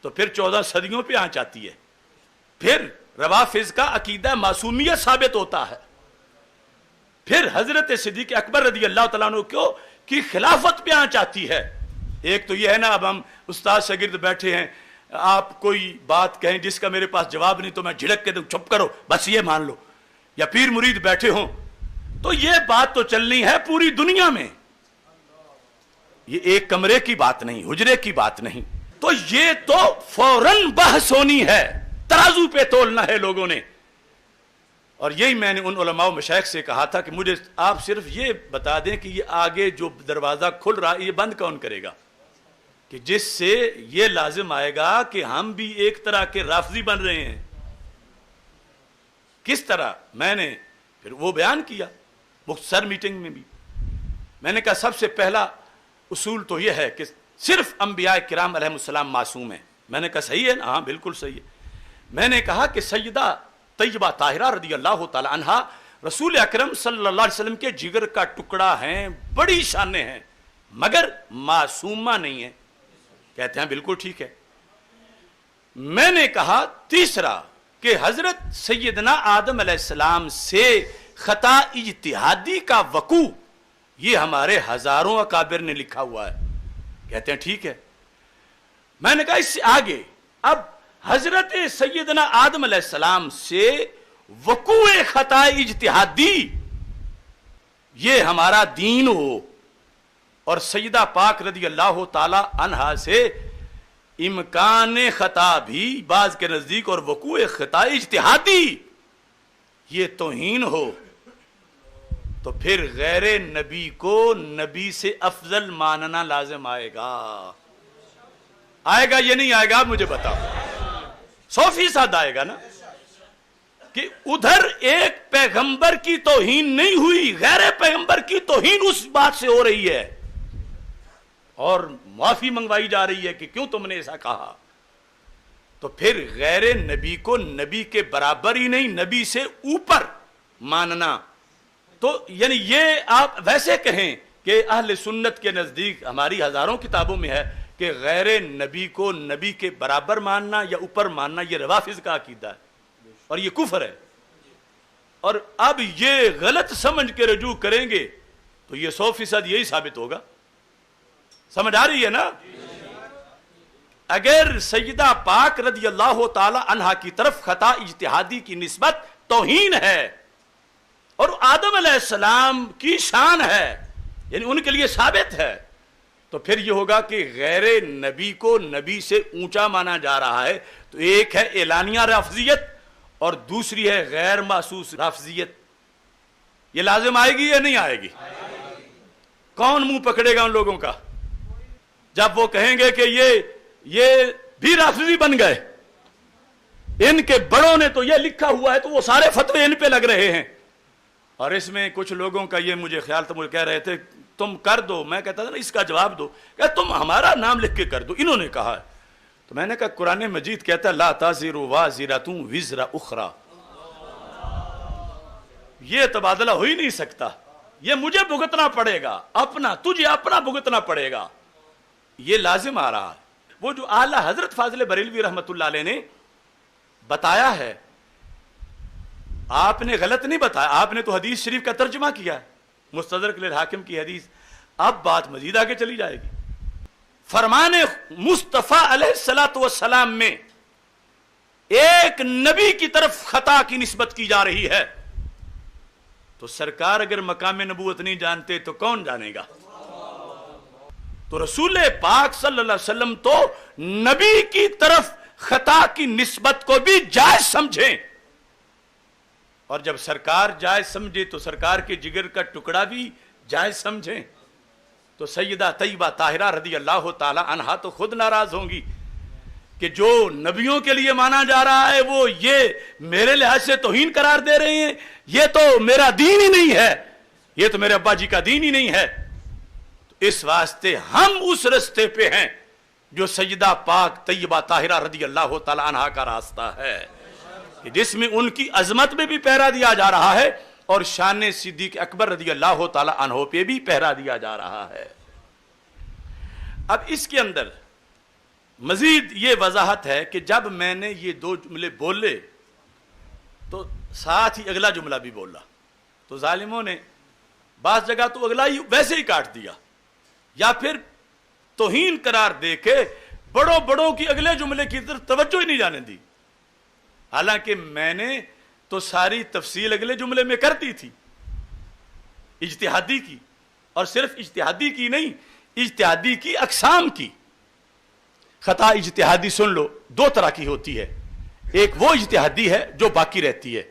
تو پھر 14 صدیوں پہ آنچ آتی ہے. پھر روافض کا عقیدہ معصومیت ثابت ہوتا ہے. پھر حضرت صدیق اکبر رضی اللہ تعالیٰ عنہ کی خلافت پہ آنچ آتی ہے. ایک تو یہ ہے نا، اب ہم استاد شاگرد بیٹھے ہیں، آپ کوئی بات کہیں جس کا میرے پاس جواب نہیں تو میں جھڑک کے دوں چپ کرو بس یہ مان لو، یا پیر مرید بیٹھے ہوں تو یہ بات تو چلنی ہے پوری دنیا میں، یہ ایک کمرے کی بات نہیں، حجرے کی بات نہیں. تو یہ تو فوراً بحث ہونی ہے، ترازو پہ تولنا ہے لوگوں نے. اور یہی میں نے ان علماء و مشائخ سے کہا تھا کہ مجھے آپ صرف یہ بتا دیں کہ یہ آگے جو دروازہ کھل رہا ہے یہ بند کون کرے گا، کہ جس سے یہ لازم آئے گا کہ ہم بھی ایک طرح کے رافضی بن رہے ہیں. کس طرح؟ میں نے پھر وہ بیان کیا مختصر میٹنگ میں بھی. میں نے کہا سب سے پہلا اصول تو یہ ہے کہ صرف انبیاء کرام علیہ السلام معصوم ہیں. میں نے کہا صحیح ہے نا؟ ہاں بالکل صحیح ہے. میں نے کہا کہ سیدہ طیبہ طاہرہ رضی اللہ تعالی عنہا رسول اکرم صلی اللہ علیہ وسلم کے جگر کا ٹکڑا ہیں، بڑی شانیں ہیں، مگر معصومہ نہیں ہیں. کہتے ہیں بالکل ٹھیک ہے. میں نے کہا تیسرا کہ حضرت سیدنا آدم علیہ السلام سے خطا اجتہادی کا وقوع یہ ہمارے ہزاروں اکابر نے لکھا ہوا ہے. کہتے ہیں ٹھیک ہے. میں نے کہا اس سے آگے اب حضرت سیدنا آدم علیہ السلام سے وقوع خطا اجتہادی یہ ہمارا دین ہو، اور سیدہ پاک رضی اللہ تعالی عنہا سے امکان خطا بھی بعض کے نزدیک اور وقوع خطا اجتہادی یہ توہین ہو، تو پھر غیر نبی کو نبی سے افضل ماننا لازم آئے گا. آئے گا یہ نہیں آئے گا؟ آپ مجھے بتاؤ. 100% آئے گا نا، کہ ادھر ایک پیغمبر کی توہین نہیں ہوئی، غیر پیغمبر کی توہین اس بات سے ہو رہی ہے اور معافی منگوائی جا رہی ہے کہ کیوں تم نے ایسا کہا. تو پھر غیر نبی کو نبی کے برابر ہی نہیں نبی سے اوپر ماننا. تو یعنی یہ آپ ویسے کہیں کہ اہل سنت کے نزدیک ہماری ہزاروں کتابوں میں ہے کہ غیر نبی کو نبی کے برابر ماننا یا اوپر ماننا یہ روافض کا عقیدہ ہے اور یہ کفر ہے. اور اب یہ غلط سمجھ کے رجوع کریں گے تو یہ 100% یہی ثابت ہوگا. سمجھ آ رہی ہے نا؟ اگر سیدہ پاک رضی اللہ تعالی عنہا کی طرف خطا اجتہادی کی نسبت توہین ہے اور آدم علیہ السلام کی شان ہے، یعنی ان کے لیے ثابت ہے، تو پھر یہ ہوگا کہ غیر نبی کو نبی سے اونچا مانا جا رہا ہے. تو ایک ہے اعلانیہ رافضیت اور دوسری ہے غیر محسوس رافضیت. یہ لازم آئے گی یا نہیں آئے گی؟ کون منہ پکڑے گا ان لوگوں کا جب وہ کہیں گے کہ یہ بھی رافضی بن گئے، ان کے بڑوں نے تو یہ لکھا ہوا ہے تو وہ سارے فتوے ان پہ لگ رہے ہیں. اور اس میں کچھ لوگوں کا یہ مجھے خیال تھا، مجھے کہہ رہے تھے تم کر دو. میں کہتا تھا نا اس کا جواب دو، کہ تم ہمارا نام لکھ کے کر دو، انہوں نے کہا ہے. تو میں نے کہا قرآن مجید کہتا ہے لا تزر وازرۃ وزر اخری، یہ تبادلہ ہو ہی نہیں سکتا. یہ مجھے بھگتنا پڑے گا اپنا، تجھے اپنا بھگتنا پڑے گا. یہ لازم آ رہا ہے. وہ جو اعلیٰ حضرت فاضل بریلوی رحمۃ اللہ علیہ نے بتایا ہے، آپ نے غلط نہیں بتایا، آپ نے تو حدیث شریف کا ترجمہ کیا ہے، مستدرک للحاکم کی حدیث. اب بات مزید آگے چلی جائے گی. فرمان مصطفیٰ علیہ الصلوۃ والسلام میں ایک نبی کی طرف خطا کی نسبت کی جا رہی ہے، تو سرکار اگر مقام نبوت نہیں جانتے تو کون جانے گا؟ تو رسول پاک صلی اللہ علیہ وسلم تو نبی کی طرف خطا کی نسبت کو بھی جائز سمجھیں، اور جب سرکار جائز سمجھے تو سرکار کے جگر کا ٹکڑا بھی جائز سمجھیں. تو سیدہ طیبہ طاہرہ رضی اللہ تعالی عنہا تو خود ناراض ہوں گی کہ جو نبیوں کے لیے مانا جا رہا ہے وہ یہ میرے لحاظ سے توہین قرار دے رہے ہیں، یہ تو میرا دین ہی نہیں ہے، یہ تو میرے ابا جی کا دین ہی نہیں ہے. تو اس واسطے ہم اس رستے پہ ہیں جو سیدہ پاک طیبہ طاہرہ رضی اللہ تعالی عنہا کا راستہ ہے، جس میں ان کی عظمت میں بھی پہرا دیا جا رہا ہے اور شان صدیق اکبر رضی اللہ تعالی عنہ پہ بھی پہرا دیا جا رہا ہے. اب اس کے اندر مزید یہ وضاحت ہے کہ جب میں نے یہ دو جملے بولے تو ساتھ ہی اگلا جملہ بھی بولا، تو ظالموں نے بعض جگہ تو اگلا ہی ویسے ہی کاٹ دیا، یا پھر توہین قرار دے کے بڑوں کی اگلے جملے کی طرف توجہ ہی نہیں جانے دی، حالانکہ میں نے تو ساری تفصیل اگلے جملے میں کر دی تھی اجتہادی کی، اور صرف اجتہادی کی نہیں، اجتہادی کی اقسام کی۔ خطا اجتہادی سن لو، دو طرح کی ہوتی ہے، ایک وہ اجتہادی ہے جو باقی رہتی ہے،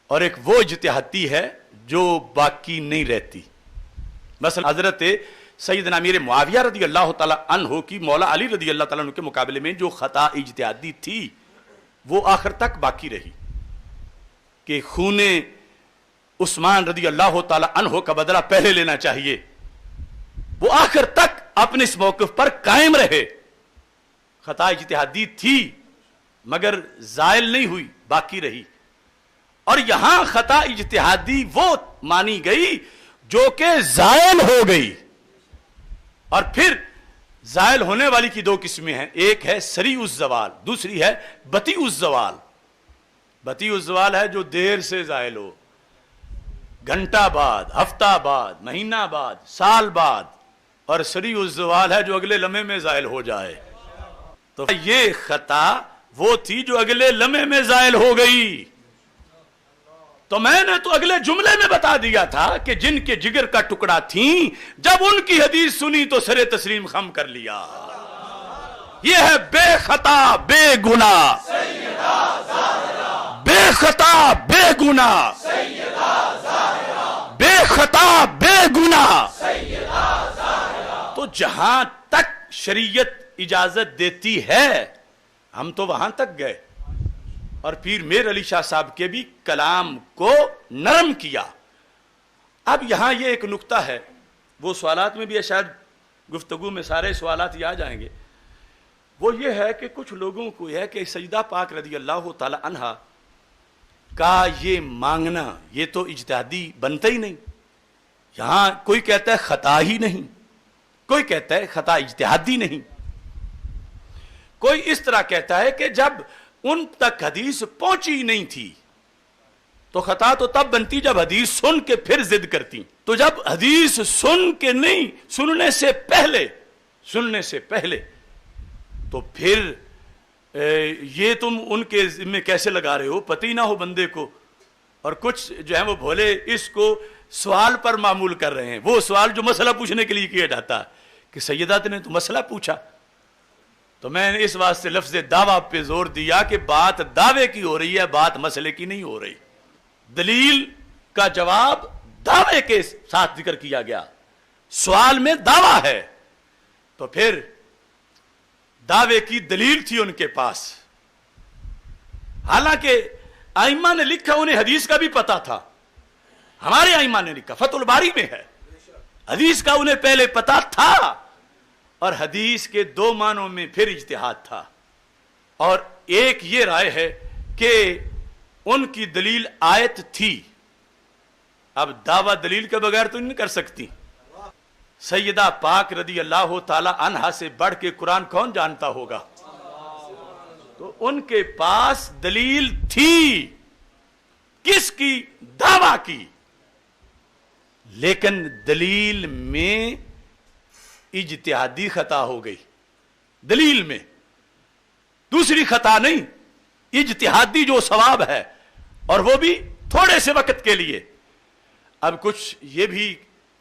اور ایک وہ اجتہادی ہے جو باقی نہیں رہتی۔ مثلا حضرت سیدنا امیر معاویہ رضی اللہ تعالی عنہ کی مولا علی رضی اللہ تعالیٰ عنہ کے مقابلے میں جو خطا اجتہادی تھی وہ آخر تک باقی رہی کہ خون عثمان رضی اللہ تعالی عنہ کا بدلہ پہلے لینا چاہیے، وہ آخر تک اپنے اس موقف پر قائم رہے۔ خطا اجتہادی تھی مگر زائل نہیں ہوئی، باقی رہی۔ اور یہاں خطا اجتہادی وہ مانی گئی جو کہ زائل ہو گئی، اور پھر زائل ہونے والی کی دو قسمیں ہیں، ایک ہے سریع الزوال، دوسری ہے بطیء الزوال۔ بطیء الزوال ہے جو دیر سے زائل ہو، گھنٹہ بعد، ہفتہ بعد، مہینہ بعد، سال بعد، اور سریع الزوال ہے جو اگلے لمحے میں زائل ہو جائے۔ تو یہ خطا وہ تھی جو اگلے لمحے میں زائل ہو گئی۔ تو میں نے تو اگلے جملے میں بتا دیا تھا کہ جن کے جگر کا ٹکڑا تھیں، جب ان کی حدیث سنی تو سر تسلیم خم کر لیا۔ یہ ہے بے خطا بے گناہ، بے خطا بے گناہ، بے خطا بے گناہ۔ تو جہاں تک شریعت اجازت دیتی ہے ہم تو وہاں تک گئے، اور پیر میر علی شاہ صاحب کے بھی کلام کو نرم کیا۔ اب یہاں یہ ایک نقطہ ہے، وہ سوالات میں بھی ہے، شاید گفتگو میں سارے سوالات ہی آ جائیں گے، وہ یہ ہے کہ کچھ لوگوں کو یہ ہے کہ سیدہ پاک رضی اللہ تعالی عنہا کا یہ مانگنا یہ تو اجتہادی بنتا ہی نہیں۔ یہاں کوئی کہتا ہے خطا ہی نہیں، کوئی کہتا ہے خطا اجتہادی نہیں، کوئی اس طرح کہتا ہے کہ جب ان تک حدیث پہنچی نہیں تھی تو خطا تو تب بنتی جب حدیث سن کے پھر ضد کرتی۔ تو جب حدیث سن کے نہیں، سننے سے پہلے تو پھر یہ تم ان کے ذمہ کیسے لگا رہے ہو، پتہ ہی نہ ہو بندے کو۔ اور کچھ جو ہیں وہ بھولے اس کو سوال پر معمول کر رہے ہیں، وہ سوال جو مسئلہ پوچھنے کے لیے کیا جاتا ہے کہ سیدات نے تو مسئلہ پوچھا۔ تو میں نے اس واسطے لفظ دعویٰ پہ زور دیا کہ بات دعوے کی ہو رہی ہے، بات مسئلے کی نہیں ہو رہی۔ دلیل کا جواب دعوے کے ساتھ ذکر کیا گیا، سوال میں دعویٰ ہے، تو پھر دعوے کی دلیل تھی ان کے پاس۔ حالانکہ ائمہ نے لکھا، انہیں حدیث کا بھی پتا تھا، ہمارے ائمہ نے لکھا، فتح الباری میں ہے، حدیث کا انہیں پہلے پتا تھا، اور حدیث کے دو معنوں میں پھر اجتہاد تھا۔ اور ایک یہ رائے ہے کہ ان کی دلیل آیت تھی، اب دعویٰ دلیل کے بغیر تو نہیں کر سکتی۔ سیدہ پاک رضی اللہ تعالی عنہا سے بڑھ کے قرآن کون جانتا ہوگا؟ تو ان کے پاس دلیل تھی، کس کی؟ دعویٰ کی، لیکن دلیل میں اجتہادی خطا ہو گئی، دلیل میں دوسری خطا نہیں، اجتہادی جو ثواب ہے، اور وہ بھی تھوڑے سے وقت کے لیے۔ اب کچھ یہ بھی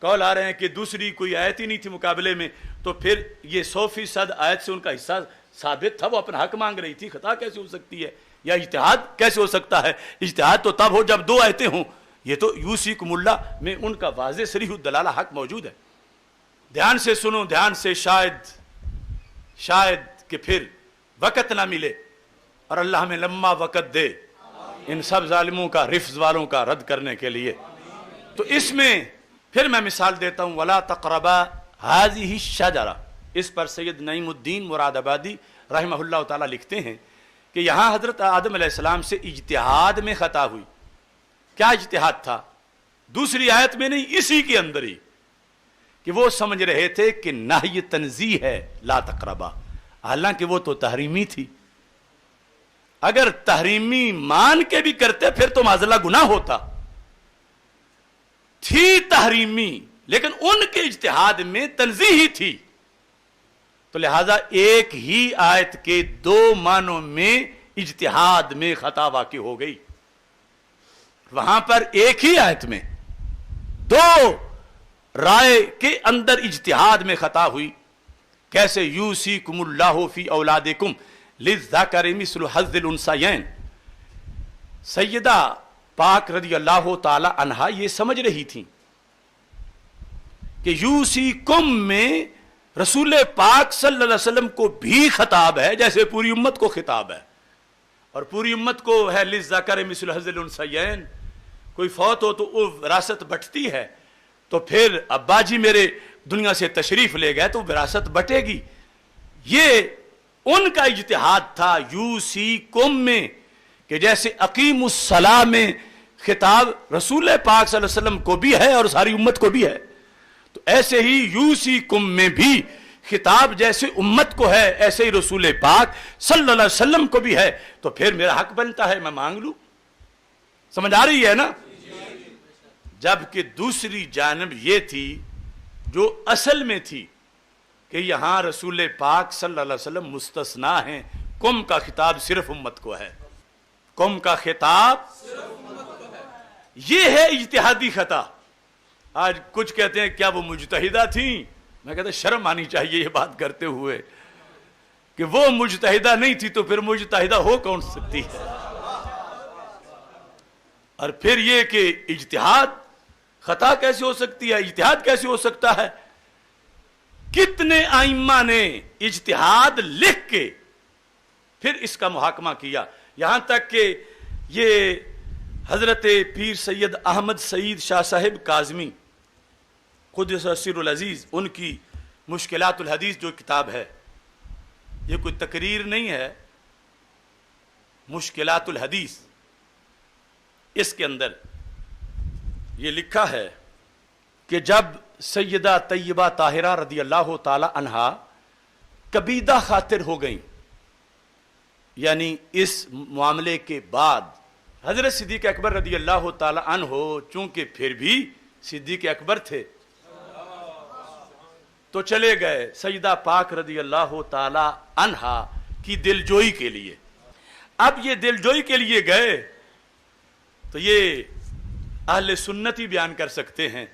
قول آ رہے ہیں کہ دوسری کوئی آیت ہی نہیں تھی مقابلے میں، تو پھر یہ 100% آیت سے ان کا حصہ ثابت تھا، وہ اپنا حق مانگ رہی تھی، خطا کیسے ہو سکتی ہے، یا اجتہاد کیسے ہو سکتا ہے؟ اجتہاد تو تب ہو جب دو آیتیں ہوں۔ یہ تو یوسیکم اللہ میں ان کا واضح صریح الدلالہ حق موجود ہے۔ دھیان سے سنو، دھیان سے، شاید کہ پھر وقت نہ ملے اور اللہ ہمیں لمبا وقت دے ان سب ظالموں کا، رفض والوں کا رد کرنے کے لیے۔ تو اس میں پھر میں مثال دیتا ہوں، وَلَا تَقْرَبَا هَذِهِ الشَّجَرَةَ، اس پر سید نعیم الدین مراد آبادی رحمہ اللہ تعالیٰ لکھتے ہیں کہ یہاں حضرت آدم علیہ السلام سے اجتہاد میں خطا ہوئی۔ کیا اجتہاد تھا؟ دوسری آیت میں نہیں، اسی کے اندر ہی، کہ وہ سمجھ رہے تھے کہ نہی تنزیہ ہے لا تقربا، حالانکہ وہ تو تحریمی تھی. اگر تحریمی مان کے بھی کرتے پھر تو معاذ اللہ گناہ ہوتا. تھی تحریمی لیکن ان کے اجتہاد میں تنزیہی تھی، تو لہذا ایک ہی آیت کے دو معنوں میں اجتہاد میں خطا واقع ہو گئی. وہاں پر ایک ہی آیت میں دو رائے کے اندر اجتہاد میں خطا ہوئی. کیسے؟ یوصیکم اللہ فی اولادکم للذکر مثل حظ الانثیین. سیدہ پاک رضی اللہ تعالی عنہا یہ سمجھ رہی تھیں کہ یوصیکم میں رسول پاک صلی اللہ علیہ وسلم کو بھی خطاب ہے جیسے پوری امت کو خطاب ہے، اور پوری امت کو ہے للذکر مثل حظ الانثیین. کوئی فوت ہو تو وہ وراثت بٹتی ہے، تو پھر ابا جی میرے دنیا سے تشریف لے گئے تو وراثت بٹے گی. یہ ان کا اجتہاد تھا یوصیکم میں کہ جیسے اقیم الصلاۃ میں خطاب رسول پاک صلی اللہ علیہ وسلم کو بھی ہے اور ساری امت کو بھی ہے، تو ایسے ہی یوصیکم میں بھی خطاب جیسے امت کو ہے ایسے ہی رسول پاک صلی اللہ علیہ وسلم کو بھی ہے. تو پھر میرا حق بنتا ہے میں مانگ لوں. سمجھ آ رہی ہے نا؟ جبکہ دوسری جانب یہ تھی جو اصل میں تھی کہ یہاں رسول پاک صلی اللہ علیہ وسلم مستثنا ہیں، قوم کا خطاب صرف امت کو ہے. قوم کا خطاب یہ ہے اجتہادی خطا. آج کچھ کہتے ہیں کیا وہ مجتہدہ تھیں؟ میں کہتا شرم آنی چاہیے یہ بات کرتے ہوئے کہ وہ مجتہدہ نہیں تھی تو پھر مجتہدہ ہو کون سکتی ہے. اور پھر یہ کہ اجتہاد خطا کیسے ہو سکتی ہے، اجتہاد کیسے ہو سکتا ہے؟ کتنے ائمہ نے اجتہاد لکھ کے پھر اس کا محاکمہ کیا، یہاں تک کہ یہ حضرت پیر سید احمد سعید شاہ صاحب کاظمی قدس سر العزیز، ان کی مشکلات الحدیث جو کتاب ہے، یہ کوئی تقریر نہیں ہے، مشکلات الحدیث، اس کے اندر یہ لکھا ہے کہ جب سیدہ طیبہ طاہرہ رضی اللہ تعالی عنہا کبیدہ خاطر ہو گئیں، یعنی اس معاملے کے بعد حضرت صدیق اکبر رضی اللہ تعالی عنہ چونکہ پھر بھی صدیق اکبر تھے تو چلے گئے سیدہ پاک رضی اللہ تعالی عنہا کی دلجوئی کے لیے. اب یہ دلجوئی کے لیے گئے تو یہ اہل سنتی بیان کر سکتے ہیں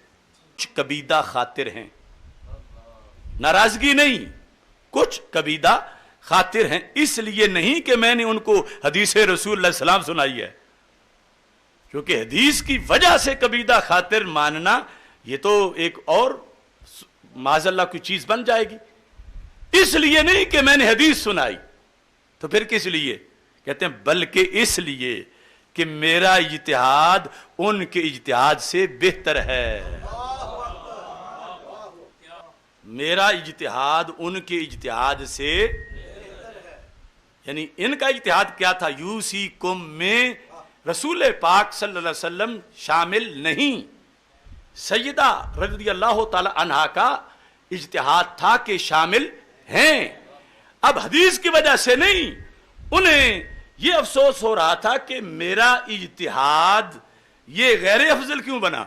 کچھ کبیدہ خاطر ہیں، ناراضگی نہیں، کچھ کبیدہ خاطر ہیں. اس لیے نہیں کہ میں نے ان کو حدیث رسول اللہ صلی اللہ علیہ وسلم سنائی ہے، کیونکہ حدیث کی وجہ سے کبیدہ خاطر ماننا یہ تو ایک اور معاذ اللہ کی چیز بن جائے گی. اس لیے نہیں کہ میں نے حدیث سنائی، تو پھر کس لیے؟ کہتے ہیں بلکہ اس لیے کہ میرا اجتہاد ان کے اجتہاد سے بہتر ہے. میرا اجتہاد ان کے اجتہاد سے، یعنی ان کا اجتہاد کیا تھا؟ یوصیکم میں رسول پاک صلی اللہ علیہ وسلم شامل نہیں، سیدہ رضی اللہ تعالی عنہا کا اجتہاد تھا کہ شامل ہیں. اب حدیث کی وجہ سے نہیں، انہیں یہ افسوس ہو رہا تھا کہ میرا اجتہاد یہ غیر افضل کیوں بنا.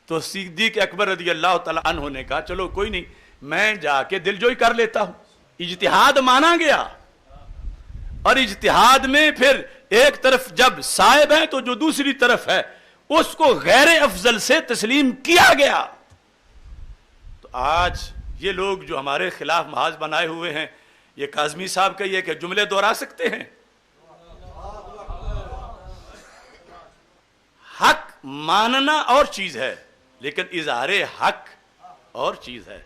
تو صدیق اکبر رضی اللہ تعالی عنہ نے کہا چلو کوئی نہیں، میں جا کے دلجوئی کر لیتا ہوں. اجتہاد مانا گیا، اور اجتہاد میں پھر ایک طرف جب صاحب ہے تو جو دوسری طرف ہے اس کو غیر افضل سے تسلیم کیا گیا. تو آج یہ لوگ جو ہمارے خلاف محاذ بنائے ہوئے ہیں، یہ کاظمی صاحب کا یہ کہ جملے دہرا سکتے ہیں. حق ماننا اور چیز ہے لیکن اظہار حق اور چیز ہے.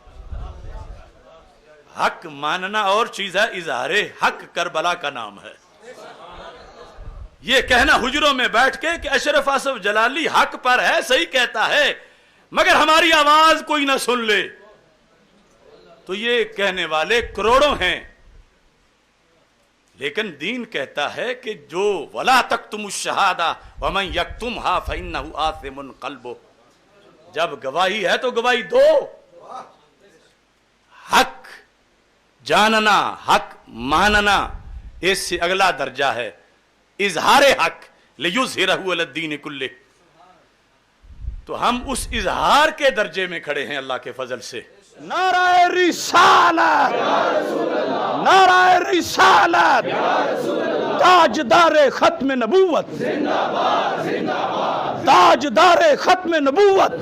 حق ماننا اور چیز ہے، اظہار حق کربلا کا نام ہے. یہ کہنا حجروں میں بیٹھ کے کہ اشرف آصف جلالی حق پر ہے، صحیح کہتا ہے، مگر ہماری آواز کوئی نہ سن لے، تو یہ کہنے والے کروڑوں ہیں. لیکن دین کہتا ہے کہ جو وَلَا تَكْتُمُ الشَّهَادَةَ وَمَنْ يَكْتُمْهَا فَإِنَّهُ آثِمٌ قَلْبُهُ. جب گواہی ہے تو گواہی دو. حق جاننا حق ماننا، اس سے اگلا درجہ ہے اظہار حق لیظہرہ علی الدین کلہ. تو ہم اس اظہار کے درجے میں کھڑے ہیں اللہ کے فضل سے. نعرہ رسالت، نعرہ رسالت، تاجدار ختم نبوت، تاجدار ختم نبوت،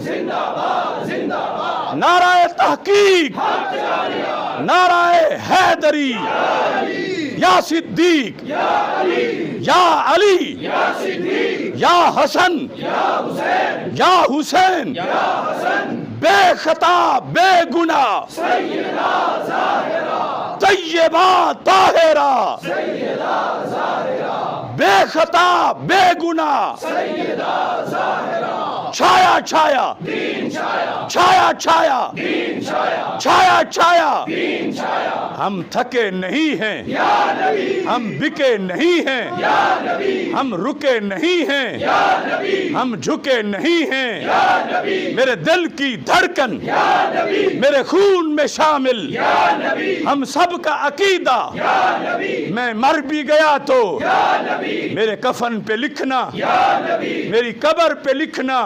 نعرہ تحقیق، نعرہ حیدری، یا صدیق، یا علی، یا حسن، یا حسین، بے خطا بے گناہ، طیبہ طاہرہ، بے خطا بے گناہ، چھایا چھایا، چھایا چھایا، چھایا چھایا. ہم تھکے نہیں ہیں، ہم بکے نہیں ہیں، ہم رکے نہیں ہیں، ہم جھکے نہیں ہیں. میرے دل کی دھڑکن میرے خون میں شامل، ہم سب کا عقیدہ. میں مر بھی گیا تو میرے کفن پہ لکھنا، میری قبر پہ لکھنا،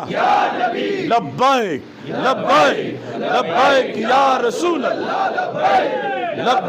لبیک لبیک لبیک یا رسول اللہ.